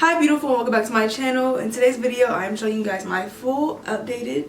Hi beautiful, welcome back to my channel. In today's video I am showing you guys my full updated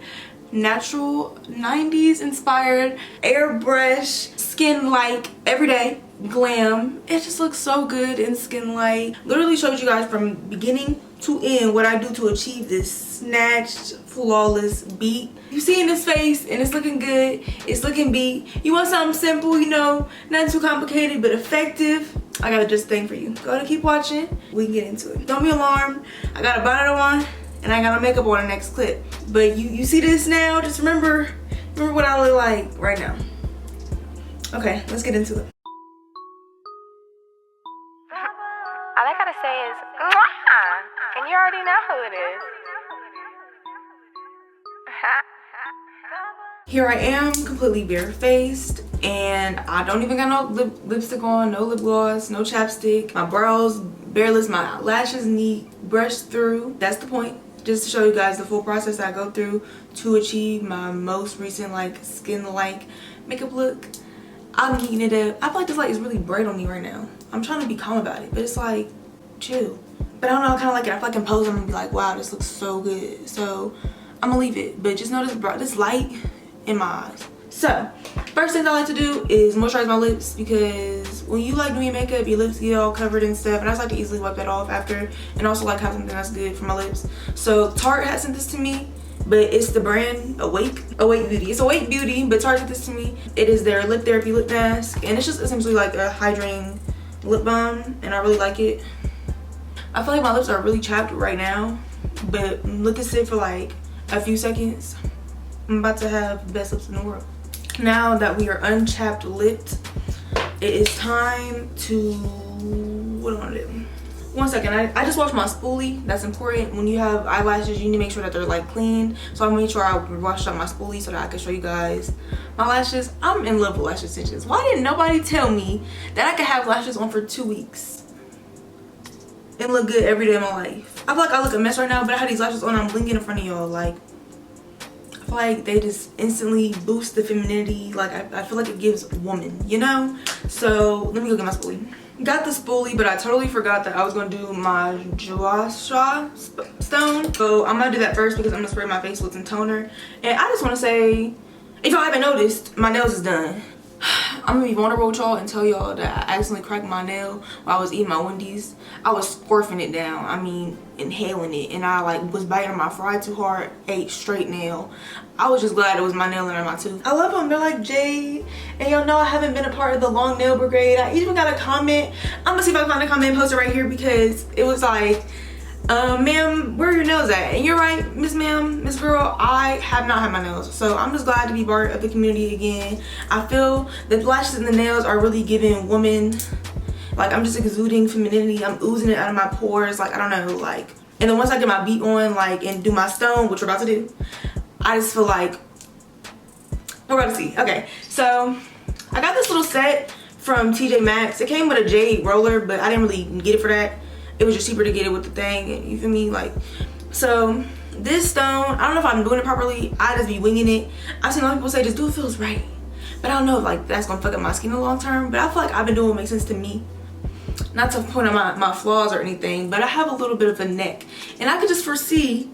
natural 90s inspired airbrush skin like everyday glam. It just looks so good in skin light. Literally showed you guys from beginning to end what I do to achieve this snatched flawless beat. You see in this face and it's looking good, it's looking beat. You want something simple, you know, not too complicated but effective, I got a just thing for you. Go ahead and keep watching. We can get into it. Don't be alarmed. I got a bonnet on and I got a makeup on the next clip. But you see this now, just remember what I look like right now. Okay, let's get into it. All I gotta say is, mwah! And you already know who it is. Here I am, completely barefaced, and I don't even got no lipstick on, no lip gloss, no chapstick. My brows bareless, my lashes need brushed through. That's the point, just to show you guys the full process I go through to achieve my most recent like skin-like makeup look. I'm heating it up. I feel like this light is really bright on me right now. I'm trying to be calm about it, but it's like chill. But I don't know, I kind of like it. I feel like in pose I'm gonna be like, wow, this looks so good. So I'm gonna leave it, but just notice this light in my eyes. So first thing I like to do is moisturize my lips, because when you like doing your makeup, your lips get all covered and stuff, and I just like to easily wipe that off after, and also like have something that's good for my lips. So Tarte has sent this to me, but it's the brand Awake Beauty. It's Awake Beauty, but Tarte sent this to me. It is their lip therapy lip mask, and it's just essentially like a hydrating lip balm, and I really like it. I feel like my lips are really chapped right now, but let this sit for like a few seconds. I'm about to have the best lips in the world. Now that we are unchapped lipped, it is time to, what do I want to do? One second, I just washed my spoolie. That's important. When you have eyelashes, you need to make sure that they're like clean. So I made sure I washed up my spoolie so that I can show you guys my lashes. I'm in love with lash extensions. Why didn't nobody tell me that I could have lashes on for 2 weeks and look good every day of my life? I feel like I look a mess right now, but I have these lashes on, I'm blinking in front of y'all. Like, I feel like they just instantly boost the femininity. Like I feel like it gives woman, you know? So let me go get my spoolie. Got the spoolie, but I totally forgot that I was gonna do my JaLeah stone. So I'm gonna do that first because I'm gonna spray my face with some toner. And I just wanna say, if y'all haven't noticed, my nails is done. I'm gonna be vulnerable with y'all and tell y'all that I accidentally cracked my nail while I was eating my Wendy's. I was scorfing it down, I mean inhaling it, and I like was biting on my fry too hard, ate straight nail. I was just glad it was my nail and not my tooth. I love them, they're like jade, and y'all know I haven't been a part of the long nail brigade. I even got a comment. I'm gonna see if I can find a comment and post it right here, because it was like, ma'am, where are your nails at? And you're right, Miss Ma'am, Miss Girl, I have not had my nails. So I'm just glad to be part of the community again. I feel the lashes and the nails are really giving women, like I'm just exuding femininity. I'm oozing it out of my pores, like I don't know, like. And then once I get my beat on, like, and do my stone, which we're about to do, I just feel like we're about to see. Okay, so I got this little set from TJ Maxx. It came with a jade roller, but I didn't really get it for that. It was just cheaper to get it with the thing, you feel me? Like, so this stone, I don't know if I'm doing it properly. I just be winging it. I've seen a lot of people say just do it feels right, but I don't know if like that's gonna fuck up my skin in the long term. But I feel like I've been doing what makes sense to me. Not to point out my flaws or anything, but I have a little bit of a neck, and I could just foresee,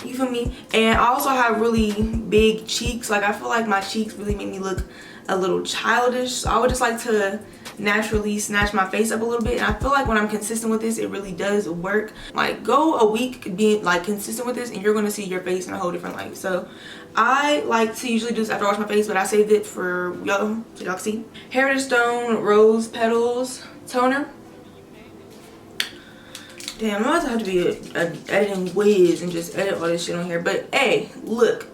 you feel me? And I also have really big cheeks. Like I feel like my cheeks really make me look a little childish. So I would just like to naturally snatch my face up a little bit, and I feel like when I'm consistent with this, it really does work. Like go a week being like consistent with this and you're gonna see your face in a whole different light. So I like to usually do this after I wash my face, but I saved it for y'all so y'all can see. Heritage Stone Rose Petals Toner. Damn, I'm about to have to be a editing whiz and just edit all this shit on here. But hey, look,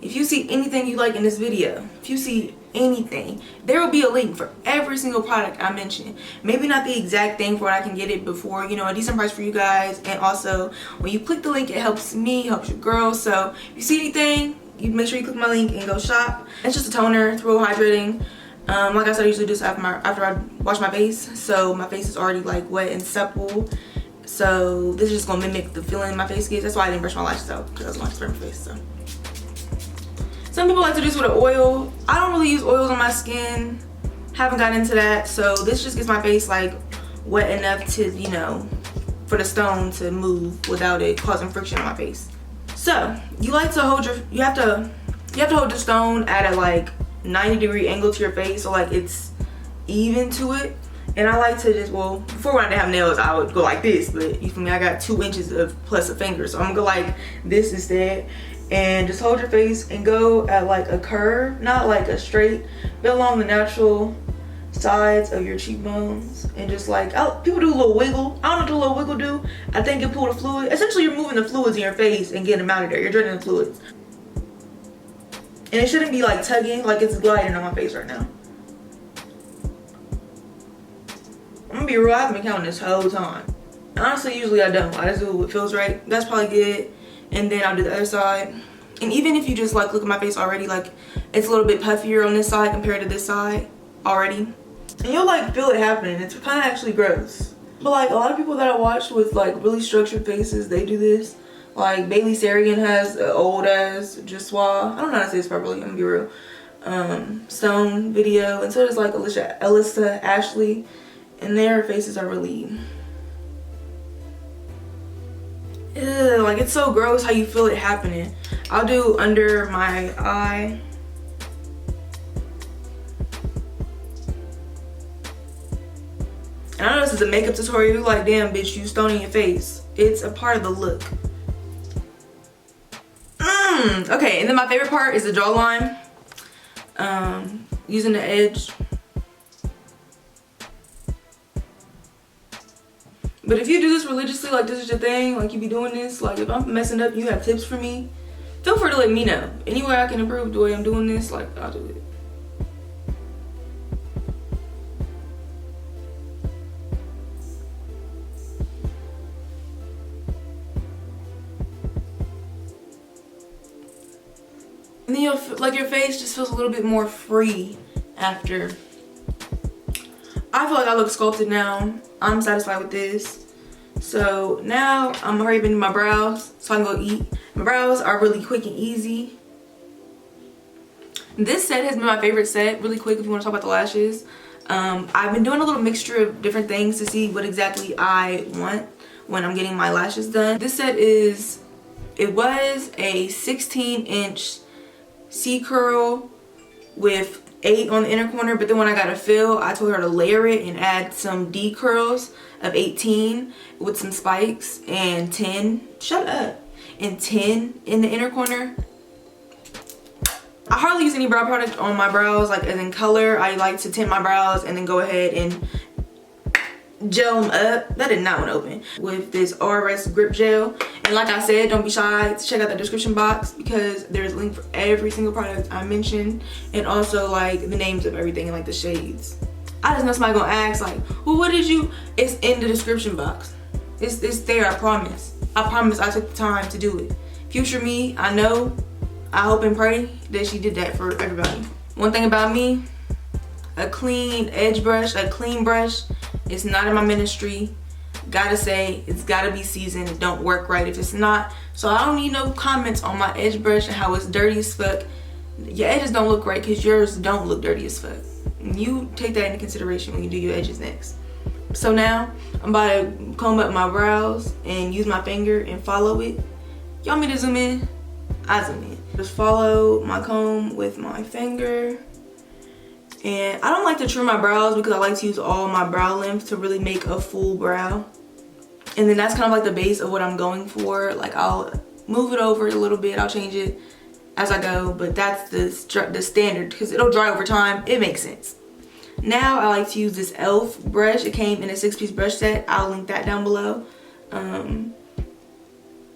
if you see anything you like in this video, if you see anything, there will be a link for every single product I mentioned. Maybe not the exact thing for what I can get it before, you know, a decent price for you guys. And also when you click the link, it helps me, helps your girl. So if you see anything, you make sure you click my link and go shop. It's just a toner, it's real hydrating. Like I said, I usually do this after I wash my face, so my face is already like wet and supple. So this is just gonna mimic the feeling my face gets. That's why I didn't brush my lashes out, because I was going to spray my face. So some people like to do this with an oil. I don't really use oils on my skin. Haven't gotten into that. So this just gets my face like wet enough to, you know, for the stone to move without it causing friction on my face. So you like to hold you have to hold the stone at a like 90-degree angle to your face, so like it's even to it. And I like to just, well, before when I didn't have nails, I would go like this, but you feel me, I got 2 inches of plus a finger, so I'm gonna go like this instead. And just hold your face and go at like a curve, not like a straight, but along the natural sides of your cheekbones. And just like, people do a little wiggle. I don't know what the little wiggle do. I think it pull the fluid. Essentially, you're moving the fluids in your face and getting them out of there. You're draining the fluids. And it shouldn't be like tugging, like it's gliding on my face right now. I'm gonna be real, I haven't been counting this whole time. Honestly, usually I don't. I just do what feels right. That's probably good. And then I'll do the other side. And even if you just like look at my face already, like it's a little bit puffier on this side compared to this side already. And you'll like feel it happening. It's kind of actually gross. But like a lot of people that I watched with like really structured faces, they do this. Like Bailey Sarian has an old ass Joshua, I don't know how to say this properly, I'm gonna be real, stone video. And so there's like Alyssa Ashley. And their faces are really, like it's so gross how you feel it happening. I'll do under my eye. And I know this is a makeup tutorial, like damn bitch, you stone in your face. It's a part of the look. Okay, and then my favorite part is the jawline. Using the edge. But if you do this religiously, like this is your thing, like you be doing this, like if I'm messing up, you have tips for me, feel free to let me know. Any way I can improve the way I'm doing this, like I'll do it. And then you'll like your face just feels a little bit more free after. I feel like I look sculpted now. I'm satisfied with this. So now I'm hurry up into my brows so I can go eat. My brows are really quick and easy. This set has been my favorite set. Really quick if you want to talk about the lashes. I've been doing a little mixture of different things to see what exactly I want when I'm getting my lashes done. This set is, it was a 16-inch C curl with 8 on the inner corner, but then when I got a fill, I told her to layer it and add some D curls of 18 with some spikes and 10, shut up, and 10 in the inner corner. I hardly use any brow product on my brows, like as in color. I like to tint my brows and then go ahead and gel them up. That did not want to open. With this RS grip gel. And like I said, don't be shy to check out the description box because there's a link for every single product I mentioned, and also like the names of everything and like the shades. I just know somebody gonna ask like, well, what did you, it's in the description box. It's there, I promise. I promise I took the time to do it. Future me, I know, I hope and pray that she did that for everybody. One thing about me, a clean edge brush, a clean brush, it's not in my ministry. Gotta say, it's gotta be seasoned. It don't work right if it's not. So I don't need no comments on my edge brush and how it's dirty as fuck. Your edges don't look right because yours don't look dirty as fuck. You take that into consideration when you do your edges next. So now I'm about to comb up my brows and use my finger and follow it. Y'all want me to zoom in? I zoom in. Just follow my comb with my finger. And I don't like to trim my brows because I like to use all my brow length to really make a full brow. And then that's kind of like the base of what I'm going for. Like I'll move it over a little bit, I'll change it as I go, but that's the standard because it'll dry over time. It makes sense. Now I like to use this e.l.f. brush. It came in a 6-piece brush set. I'll link that down below.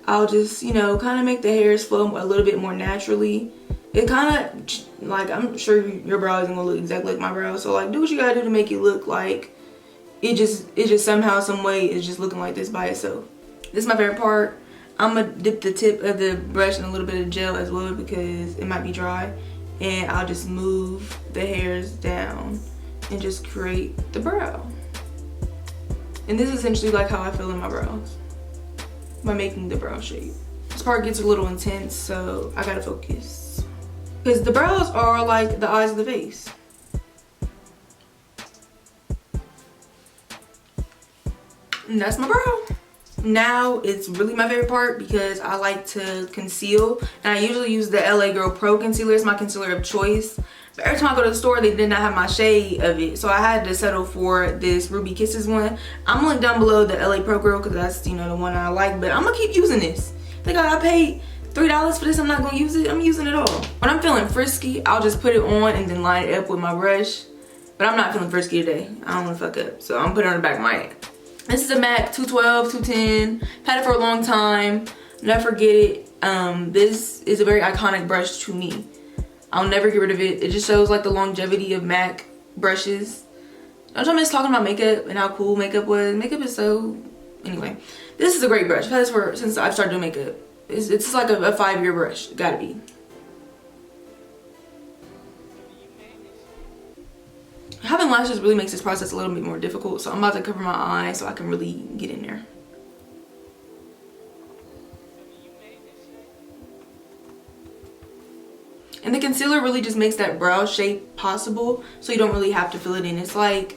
I'll just, you know, kind of make the hairs flow a little bit more naturally. It kind of, like, I'm sure your brow isn't gonna look exactly like my brow, so like do what you gotta do to make it look like it just somehow, some way is just looking like this by itself. This is my favorite part. I'm gonna dip the tip of the brush in a little bit of gel as well because it might be dry, and I'll just move the hairs down and just create the brow. And this is essentially like how I feel in my brows by making the brow shape. This part gets a little intense, so I gotta focus because the brows are like the eyes of the face. And that's my brow. Now it's really my favorite part because I like to conceal, and I usually use the LA Girl Pro Concealer as my concealer of choice. But every time I go to the store, they did not have my shade of it, so I had to settle for this Ruby Kisses one. I'm gonna link down below the LA Pro Girl because that's, you know, the one I like, but I'm gonna keep using this. I think I paid $3 for this. I'm not gonna use it. I'm using it all. When I'm feeling frisky, I'll just put it on and then line it up with my brush. But I'm not feeling frisky today. I don't wanna fuck up, so I'm putting it on the back of my head. This is a MAC 212, 210. Had it for a long time. Never forget it. This is a very iconic brush to me. I'll never get rid of it. It just shows like the longevity of MAC brushes. Don't y'all miss talking about makeup and how cool makeup was? Makeup is so... Anyway, this is a great brush. I've had this for since I've started doing makeup. It's like a 5-year brush. Gotta be. Having lashes really makes this process a little bit more difficult, so I'm about to cover my eyes so I can really get in there. And the concealer really just makes that brow shape possible, so you don't really have to fill it in. It's like,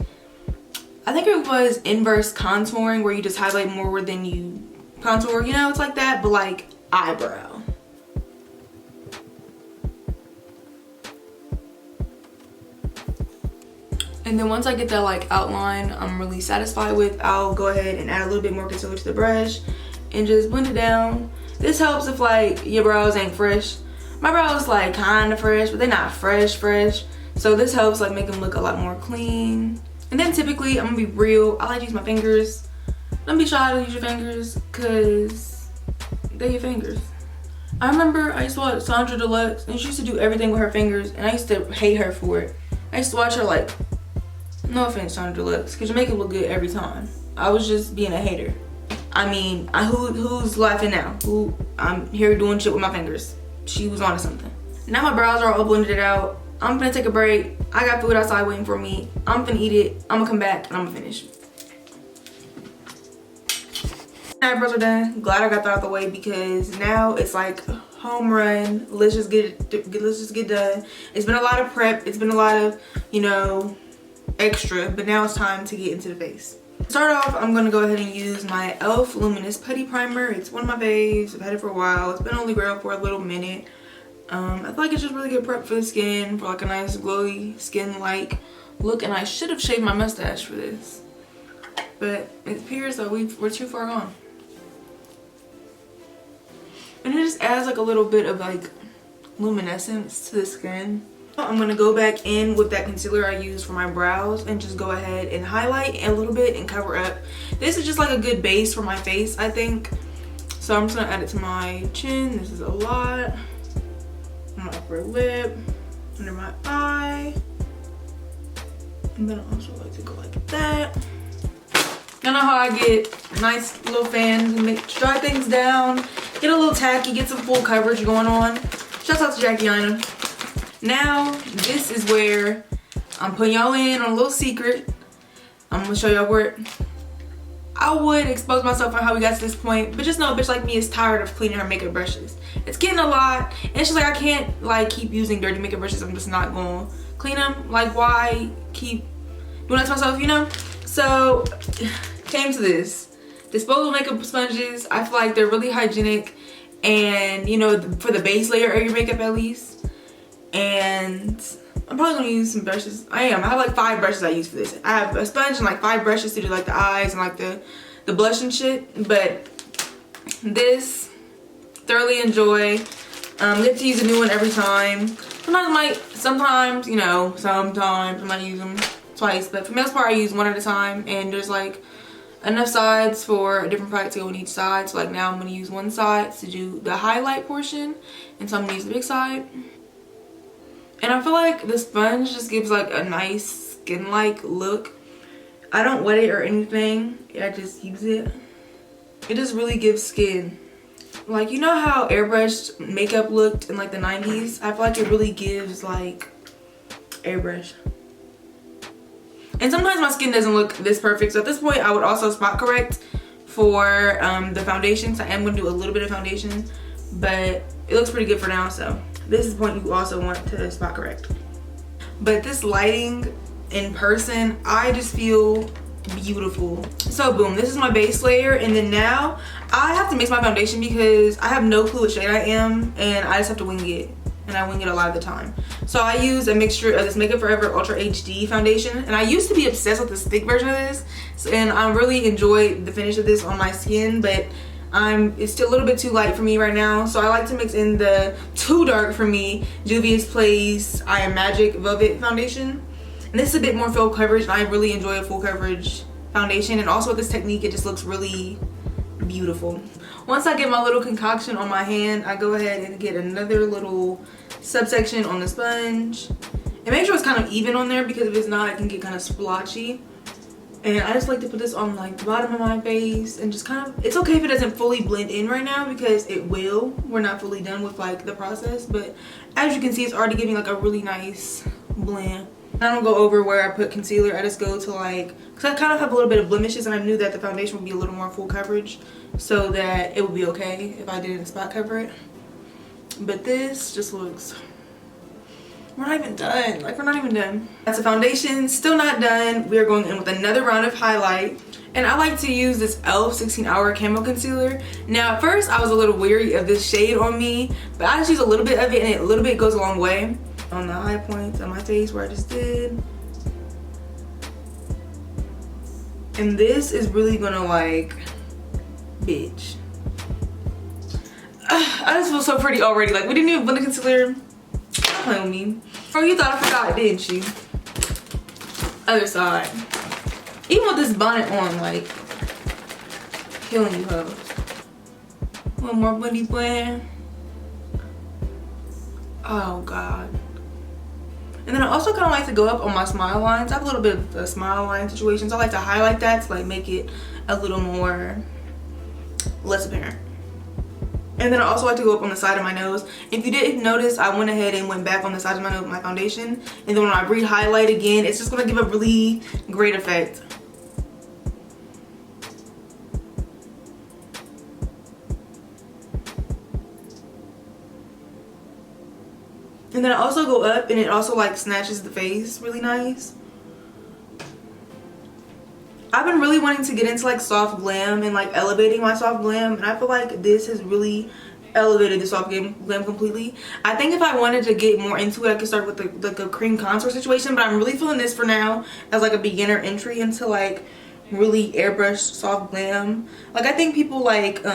I think it was inverse contouring, where you just highlight more than you contour, you know, it's like that, but like eyebrow. And then once I get that like outline I'm really satisfied with, I'll go ahead and add a little bit more concealer to the brush and just blend it down. This helps if like your brows ain't fresh. My brows like kind of fresh, but they're not fresh. So this helps like make them look a lot more clean. And then typically, I'm gonna be real, I like to use my fingers. Don't be shy to use your fingers, cause they're your fingers. I remember I used to watch Sandra Deluxe, and she used to do everything with her fingers, and I used to hate her for it. I used to watch her like, no offense Sandra Deluxe, cause you make it look good every time. I was just being a hater. I mean, who's laughing now? I'm here doing shit with my fingers. She was onto something. Now my brows are all blended out. I'm gonna take a break. I got food outside waiting for me. I'm gonna eat it. I'm gonna come back and I'm gonna finish. Eyebrows are done. Glad I got that out the way because now it's like home run. Let's just get done. It's been a lot of prep. It's been a lot of, you know, extra, but now it's time to get into the face. To start off, I'm gonna go ahead and use my e.l.f. Luminous Putty Primer. It's one of my faves. I've had it for a while. It's been on the ground for a little minute. I feel like it's just really good prep for the skin, for like a nice glowy skin-like look. And I should have shaved my mustache for this, but it appears that we're too far gone. And it just adds like a little bit of like luminescence to the skin. I'm gonna go back in with that concealer I used for my brows and just go ahead and highlight a little bit and cover up. This is just like a good base for my face, I think. So I'm just gonna add it to my chin. This is a lot. My upper lip, under my eye, and then I also like to go like that. You know how I get nice little fans and dry things down, get a little tacky, get some full coverage going on. Shouts out to Jackie Ina. Now this is where I'm putting y'all in on a little secret. I'm gonna show y'all where I would expose myself on how we got to this point, but just know a bitch like me is tired of cleaning her makeup brushes. It's getting a lot, and it's just like I can't like keep using dirty makeup brushes. I'm just not gonna clean them. Like, why keep doing that to myself, you know? So came to this. Disposable makeup sponges. I feel like they're really hygienic, and you know, for the base layer of your makeup at least. And I'm probably gonna use some brushes. I have like 5 brushes I use for this. I have a sponge and like 5 brushes to do like the eyes and like the blush and shit. But this, thoroughly enjoy. Get to use a new one every time. Sometimes, you know, sometimes I might use them twice. But for the most part, I use one at a time. And there's like enough sides for a different product to go on each side. So like now I'm gonna use one side to do the highlight portion. And so I'm gonna use the big side. And I feel like the sponge just gives like a nice skin-like look. I don't wet it or anything. I just use it. It just really gives skin. Like, you know how airbrushed makeup looked in like the 90s? I feel like it really gives like airbrush. And sometimes my skin doesn't look this perfect. So at this point, I would also spot correct for the foundation. So I am going to do a little bit of foundation. But it looks pretty good for now, so. This is the point you also want to spot correct. But this lighting in person, I just feel beautiful. So boom, this is my base layer, and then now I have to mix my foundation because I have no clue what shade I am, and I just have to wing it, and I wing it a lot of the time. So I use a mixture of this Makeup Forever Ultra HD foundation, and I used to be obsessed with this thick version of this, and I really enjoy the finish of this on my skin, but it's still a little bit too light for me right now, so I like to mix in the too dark for me Juvia's Place I Am Magic Velvet foundation. And this is a bit more full coverage, and I really enjoy a full coverage foundation, and also with this technique it just looks really beautiful. Once I get my little concoction on my hand, I go ahead and get another little subsection on the sponge and make sure it's kind of even on there, because if it's not, it can get kind of splotchy. And I just like to put this on like the bottom of my face and just kind of, it's okay if it doesn't fully blend in right now, because it will. We're not fully done with like the process, but as you can see, it's already giving like a really nice blend. I don't go over where I put concealer. I just go to like, because I kind of have a little bit of blemishes, and I knew that the foundation would be a little more full coverage, so that it would be okay if I didn't spot cover it. But this just looks, we're not even done. Like, we're not even done. That's the foundation, still not done. We are going in with another round of highlight. And I like to use this e.l.f. 16-Hour Camo Concealer. Now, at first, I was a little weary of this shade on me, but I just use a little bit of it, and a little bit goes a long way. On the high points on my face where I just did. And this is really gonna like, bitch. I just feel so pretty already. Like, we didn't even blend the concealer. Don't play with me. Oh, you thought I forgot, didn't you? Other side. Even with this bonnet on, like, killing you hoes. One more buddy plan. Oh God. And then I also kind of like to go up on my smile lines. I have a little bit of a smile line situation, so I like to highlight that to like make it a little more less apparent. And then I also like to go up on the side of my nose. If you didn't notice, I went ahead and went back on the side of my nose with my foundation. And then when I re-highlight again, it's just going to give a really great effect. And then I also go up, and it also like snatches the face really nice. I've been really wanting to get into like soft glam and like elevating my soft glam, and I feel like this has really elevated the soft glam completely. I think if I wanted to get more into it, I could start with like a cream contour situation, but I'm really feeling this for now as like a beginner entry into like really airbrushed soft glam. Like, I think people like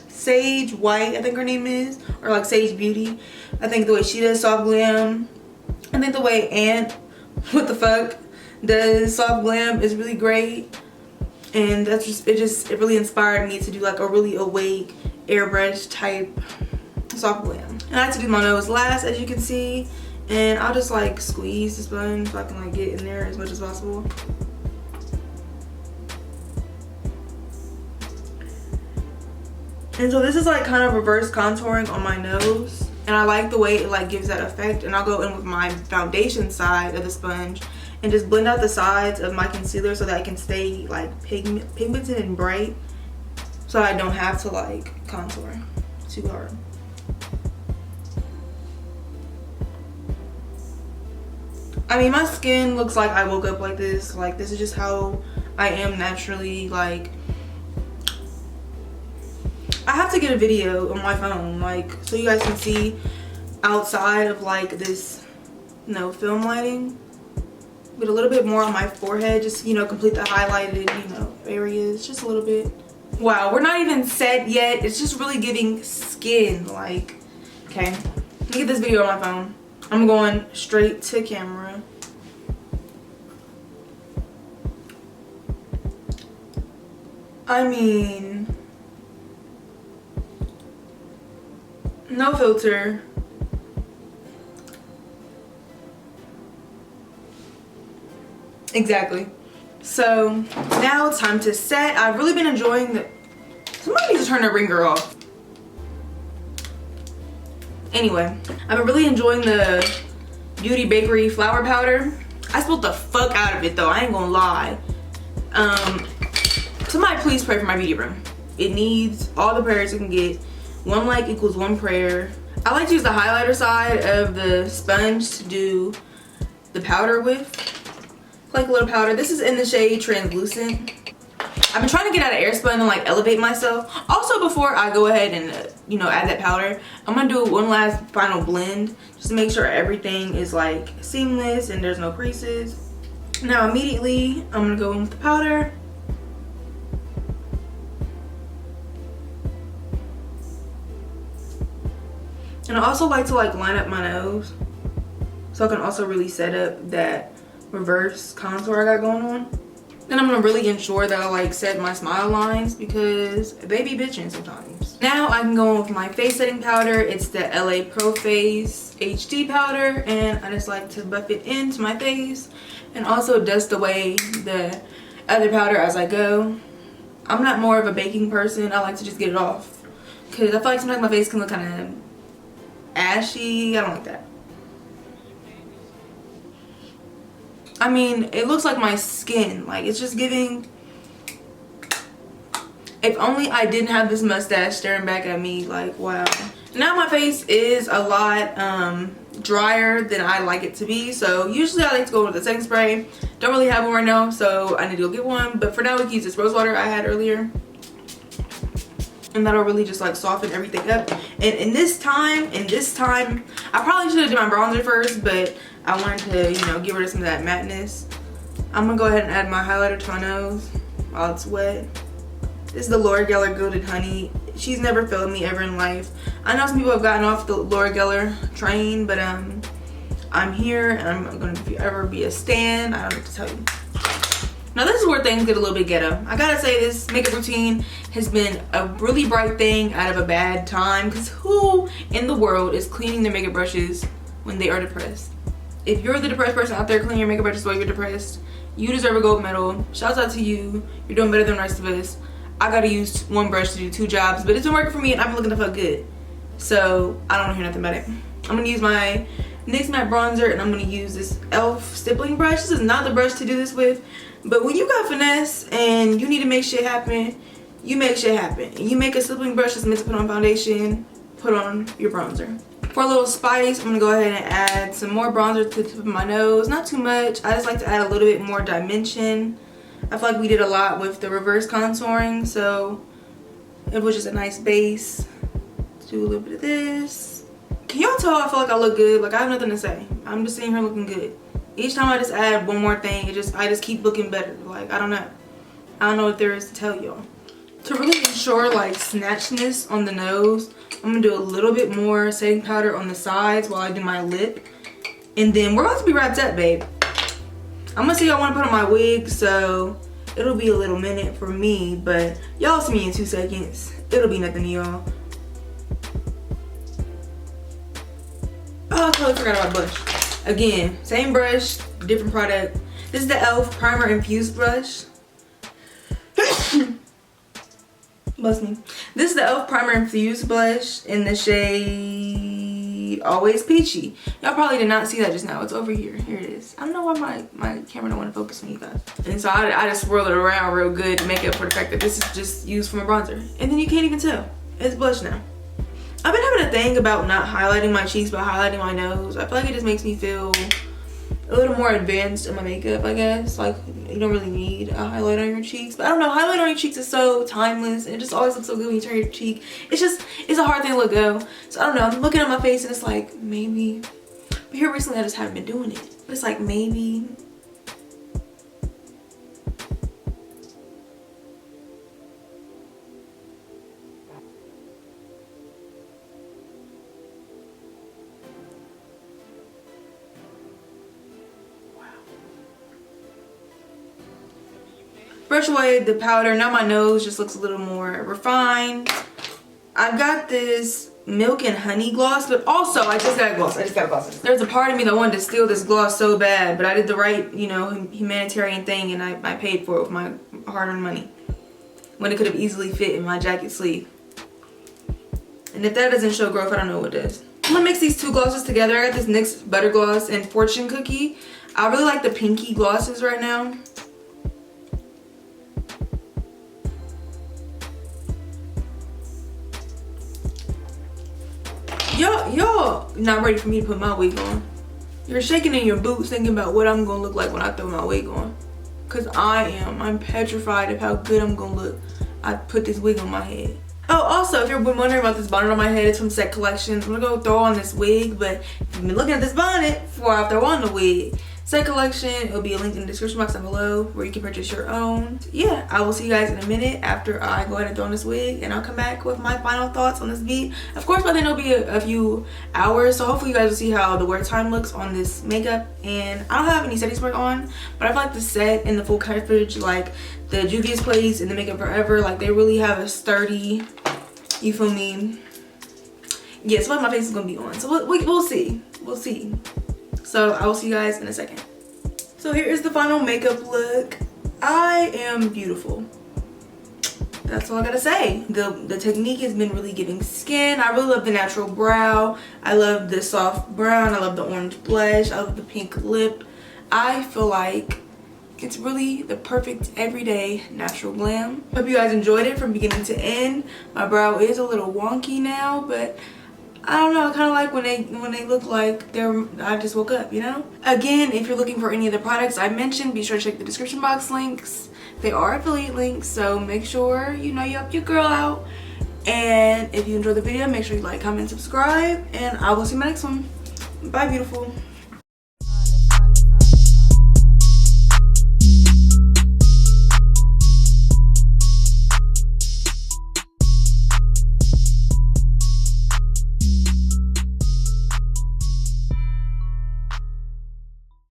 Sage White, I think her name is, or like Sage Beauty. I think the way she does soft glam, I think the way Ant, what the fuck, does soft glam is really great. And that's just, it really inspired me to do like a really awake airbrush type soft glam. And I like to do my nose last, as you can see, and I'll just like squeeze the sponge so I can like get in there as much as possible. And so this is like kind of reverse contouring on my nose, and I like the way it like gives that effect. And I'll go in with my foundation side of the sponge and just blend out the sides of my concealer so that it can stay like pigmented and bright, so I don't have to like contour too hard. I mean, my skin looks like I woke up like this. Like, this is just how I am naturally. Like, I have to get a video on my phone, like, so you guys can see outside of like this, you know, film lighting. But a little bit more on my forehead, just, you know, complete the highlighted, you know, areas, just a little bit. Wow, we're not even set yet. It's just really giving skin, like, okay. Let me get this video on my phone. I'm going straight to camera. I mean, no filter. Exactly. So now it's time to set. I've really been enjoying the, somebody needs to turn their ringer off. Anyway, I've been really enjoying the Beauty Bakery flour powder. I spilled the fuck out of it though, I ain't gonna lie. Somebody please pray for my beauty room. It needs all the prayers it can get. One like equals one prayer. I like to use the highlighter side of the sponge to do the powder with. Like a little powder. This is in the shade Translucent. I've been trying to get out of airspun and like elevate myself. Also, before I go ahead and you know, add that powder, I'm gonna do one last final blend just to make sure everything is like seamless and there's no creases. Now immediately I'm gonna go in with the powder. And I also like to like line up my nose so I can also really set up that reverse contour I got going on. Then I'm gonna really ensure that I like set my smile lines because they be bitching sometimes. Now I can go in with my face setting powder. It's the LA Pro Face HD powder, and I just like to buff it into my face and also dust away the other powder as I go. I'm not more of a baking person. I like to just get it off because I feel like sometimes my face can look kind of ashy. I don't like that. I mean, it looks like my skin. Like, it's just giving... If only I didn't have this mustache staring back at me. Like, wow. Now my face is a lot drier than I like it to be. So, usually I like to go with the setting spray. Don't really have one right now, so I need to go get one. But for now, we can use this rose water I had earlier. And that'll really just like soften everything up. And in this time, I probably should have done my bronzer first, but I wanted to, you know, get rid of some of that matteness. I'm gonna go ahead and add my highlighter to my nose while it's wet. This is the Laura Geller Gilded Honey. She's never failed me ever in life. I know some people have gotten off the Laura Geller train, but I'm here and I'm gonna ever be a stan. I don't know what to tell you. Now this is where things get a little bit ghetto. I gotta say, this makeup routine has been a really bright thing out of a bad time, because who in the world is cleaning their makeup brushes when they are depressed? If you're the depressed person out there cleaning your makeup brushes while you're depressed, you deserve a gold medal. Shouts out to you. You're doing better than the rest of us. I gotta use one brush to do 2 jobs, but it's been working for me and I've been looking the fuck good. So I don't want to hear nothing about it. I'm gonna use my NYX matte bronzer and I'm gonna use this e.l.f. stippling brush. This is not the brush to do this with, but when you got finesse and you need to make shit happen, you make shit happen. And you make a stippling brush that's meant to put on foundation, put on your bronzer. For a little spice, I'm gonna go ahead and add some more bronzer to the tip of my nose. Not too much. I just like to add a little bit more dimension. I feel like we did a lot with the reverse contouring, so it was just a nice base. Let's do a little bit of this. Can y'all tell I feel like I look good? Like, I have nothing to say. I'm just sitting here looking good. Each time I just add one more thing, I just keep looking better. Like, I don't know. I don't know what there is to tell y'all. To really ensure like snatchness on the nose, I'm gonna do a little bit more setting powder on the sides while I do my lip. And then we're about to be wrapped up, babe. I'm gonna see what I want to put on my wig, so it'll be a little minute for me, but y'all see me in 2 seconds. It'll be nothing to y'all. Oh, I totally forgot about blush. Again, same brush, different product. This is the e.l.f. Primer Infused Brush. Bless me. This is the e.l.f. Primer Infused Blush in the shade Always Peachy. Y'all probably did not see that just now. It's over here. Here it is. I don't know why my camera don't want to focus on you guys. And so I just swirl it around real good to make up for the fact that this is just used from a bronzer. And then you can't even tell. It's blush now. I've been having a thing about not highlighting my cheeks but highlighting my nose. I feel like it just makes me feel a little more advanced in my makeup, I guess. Like, you don't really need a highlight on your cheeks. But I don't know, highlight on your cheeks is so timeless. And it just always looks so good when you turn your cheek. It's a hard thing to let go. So I don't know, I'm looking at my face and it's like, maybe. But here recently I just haven't been doing it. But it's like, maybe. Brush away the powder. Now my nose just looks a little more refined. I've got this milk and honey gloss, but also I just got a gloss. There's a part of me that wanted to steal this gloss so bad, but I did the right, you know, humanitarian thing and I paid for it with my hard-earned money when it could have easily fit in my jacket sleeve. And if that doesn't show growth, I don't know what does. I'm gonna mix these 2 glosses together. I got this NYX Butter Gloss and Fortune Cookie. I really like the pinky glosses right now. Y'all not ready for me to put my wig on. You're shaking in your boots thinking about what I'm gonna look like when I throw my wig on. Cause I'm petrified of how good I'm gonna look. I put this wig on my head. Oh, also, if you've been wondering about this bonnet on my head, it's from Complexion. I'm gonna go throw on this wig, but if you've been looking at this bonnet before I throw on the wig, Complexion, it'll be a link in the description box down below where you can purchase your own. Yeah, I will see you guys in a minute after I go ahead and throw on this wig, and I'll come back with my final thoughts on this beat. Of course, by then it'll be a few hours, so hopefully you guys will see how the wear time looks on this makeup. And I don't have any setting spray on, but I feel like the set and the full coverage, like the Juvia's Place and the Makeup Forever, like they really have a sturdy, you feel me? Yeah, so what my face is gonna be on. So we'll see. We'll see. So I will see you guys in a second. So here is the final makeup look. I am beautiful. That's all I gotta say. The technique has been really giving skin. I really love the natural brow. I love the soft brown. I love the orange blush. I love the pink lip. I feel like it's really the perfect everyday natural glam. Hope you guys enjoyed it from beginning to end. My brow is a little wonky now, but I don't know, I kind of like when they look like I just woke up, you know? Again, if you're looking for any of the products I mentioned, be sure to check the description box links. They are affiliate links, so make sure you help your girl out. And if you enjoyed the video, make sure you like, comment, subscribe, and I will see you in my next one. Bye, beautiful.